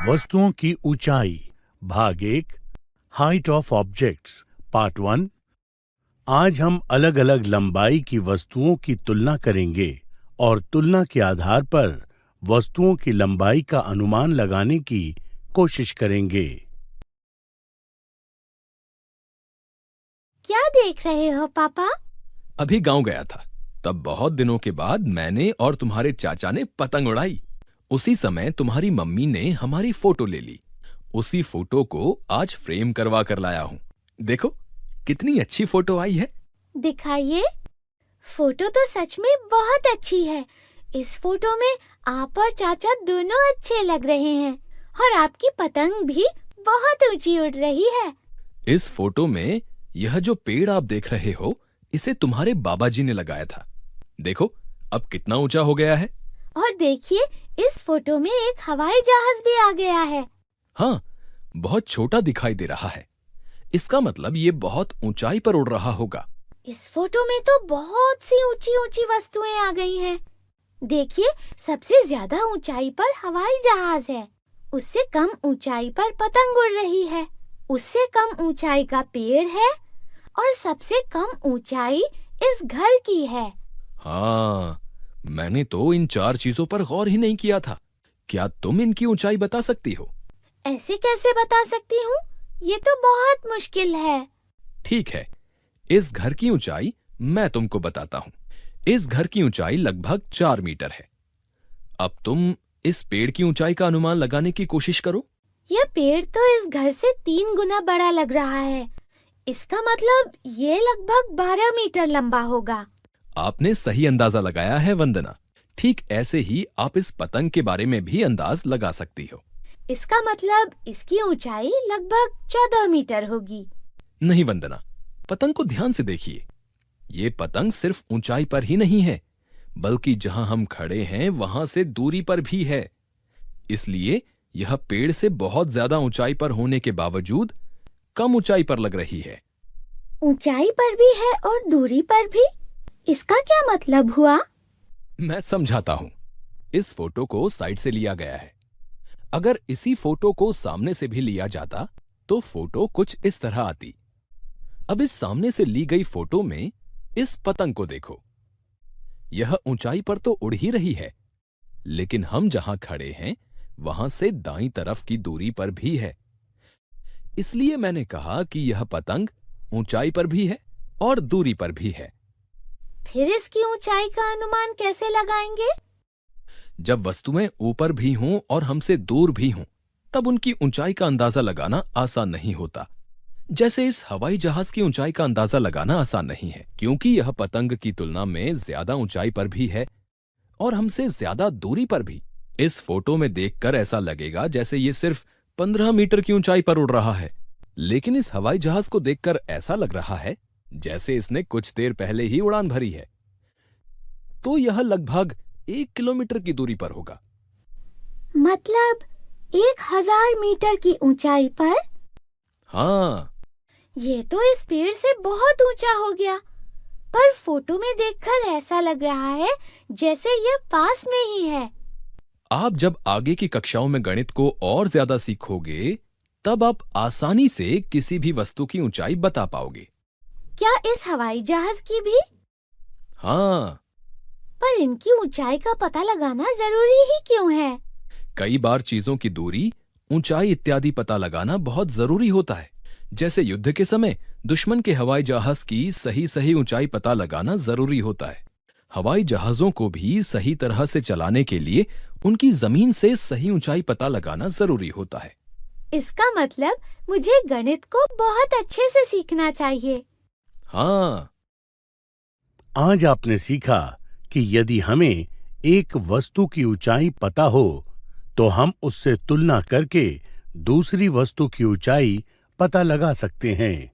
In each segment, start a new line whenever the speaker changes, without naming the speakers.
वस्तुओं की ऊंचाई भाग 1 हाइट ऑफ ऑब्जेक्ट्स पार्ट 1। आज हम अलग अलग लंबाई की वस्तुओं की तुलना करेंगे और तुलना के आधार पर वस्तुओं की लंबाई का अनुमान लगाने की कोशिश करेंगे।
क्या देख रहे हो पापा?
अभी गांव गया था, तब बहुत दिनों के बाद मैंने और तुम्हारे चाचा ने पतंग उड़ाई। उसी समय तुम्हारी मम्मी ने हमारी फोटो ले ली। उसी फोटो को आज फ्रेम करवा कर लाया हूँ। देखो कितनी अच्छी फोटो आई है।
दिखाइए। फोटो तो सच में बहुत अच्छी है। इस फोटो में आप और चाचा दोनों अच्छे लग रहे हैं और आपकी पतंग भी बहुत ऊंची उड़ रही है।
इस फोटो में यह जो पेड़ आप देख रहे हो, इसे तुम्हारे बाबा जी ने लगाया था। देखो अब कितना ऊंचा हो गया है।
और देखिए, इस फोटो में एक हवाई जहाज भी आ गया है।
हाँ, बहुत छोटा दिखाई दे रहा है। इसका मतलब ये बहुत ऊंचाई पर उड़ रहा होगा।
इस फोटो में तो बहुत सी ऊंची ऊंची वस्तुएं आ गई हैं। देखिए, सबसे ज्यादा ऊंचाई पर हवाई जहाज है। उससे कम ऊंचाई पर पतंग उड़ रही है। उससे कम ऊंचाई का पेड़ है और सबसे कम ऊंचाई इस घर की है।
हाँ, मैंने तो इन 4 चीजों पर गौर ही नहीं किया था। क्या तुम इनकी ऊंचाई बता सकती हो?
ऐसे कैसे बता सकती हूँ? ये तो बहुत मुश्किल है।
ठीक है, इस घर की ऊंचाई मैं तुमको बताता हूँ। इस घर की ऊंचाई लगभग 4 मीटर है। अब तुम इस पेड़ की ऊंचाई का अनुमान लगाने की कोशिश करो।
यह पेड़ तो इस घर से 3 गुना बड़ा लग रहा है। इसका मतलब ये लगभग 12 मीटर लंबा होगा।
आपने सही अंदाजा लगाया है वंदना। ठीक ऐसे ही आप इस पतंग के बारे में भी अंदाज लगा सकती हो।
इसका मतलब इसकी ऊंचाई लगभग 14 मीटर होगी।
नहीं वंदना, पतंग को ध्यान से देखिए। ये पतंग सिर्फ ऊंचाई पर ही नहीं है, बल्कि जहां हम खड़े हैं वहां से दूरी पर भी है। इसलिए यह पेड़ से बहुत ज्यादा ऊंचाई पर होने के बावजूद कम ऊंचाई पर लग रही है।
ऊंचाई पर भी है और दूरी पर भी? इसका क्या मतलब हुआ?
मैं समझाता हूं। इस फोटो को साइड से लिया गया है। अगर इसी फोटो को सामने से भी लिया जाता तो फोटो कुछ इस तरह आती। अब इस सामने से ली गई फोटो में इस पतंग को देखो। यह ऊंचाई पर तो उड़ ही रही है, लेकिन हम जहां खड़े हैं वहां से दाईं तरफ की दूरी पर भी है। इसलिए मैंने कहा कि यह पतंग ऊंचाई पर भी है और दूरी पर भी है।
फिर इसकी ऊंचाई का अनुमान कैसे लगाएंगे?
जब वस्तुएं ऊपर भी हों और हमसे दूर भी हों, तब उनकी ऊंचाई का अंदाजा लगाना आसान नहीं होता। जैसे इस हवाई जहाज की ऊंचाई का अंदाजा लगाना आसान नहीं है, क्योंकि यह पतंग की तुलना में ज्यादा ऊंचाई पर भी है और हमसे ज्यादा दूरी पर भी। इस फोटो में देखकर ऐसा लगेगा जैसे ये सिर्फ 15 मीटर की ऊंचाई पर उड़ रहा है, लेकिन इस हवाई जहाज को देखकर ऐसा लग रहा है जैसे इसने कुछ देर पहले ही उड़ान भरी है। तो यह लगभग 1 किलोमीटर की दूरी पर होगा।
मतलब 1000 मीटर की ऊंचाई पर?
हाँ।
ये तो इस पेड़ से बहुत ऊंचा हो गया, पर फोटो में देखकर ऐसा लग रहा है जैसे यह पास में ही है।
आप जब आगे की कक्षाओं में गणित को और ज्यादा सीखोगे, तब आप आसानी से किसी भी वस्तु की ऊंचाई बता पाओगे।
क्या इस हवाई जहाज की भी?
हाँ।
पर इनकी ऊंचाई का पता लगाना जरूरी ही क्यों है?
कई बार चीजों की दूरी, ऊंचाई इत्यादि पता लगाना बहुत जरूरी होता है। जैसे युद्ध के समय दुश्मन के हवाई जहाज की सही ऊंचाई पता लगाना जरूरी होता है। हवाई जहाजों को भी सही तरह से चलाने के लिए उनकी जमीन से सही ऊंचाई पता लगाना जरूरी होता है।
इसका मतलब मुझे गणित को बहुत अच्छे से सीखना चाहिए।
हाँ।
आज आपने सीखा कि यदि हमें एक वस्तु की ऊंचाई पता हो तो हम उससे तुलना करके दूसरी वस्तु की ऊंचाई पता लगा सकते हैं।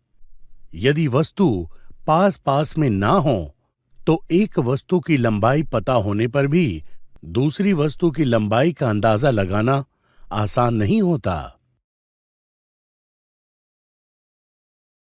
यदि वस्तु पास पास में ना हो तो एक वस्तु की लंबाई पता होने पर भी दूसरी वस्तु की लंबाई का अंदाजा लगाना आसान नहीं होता।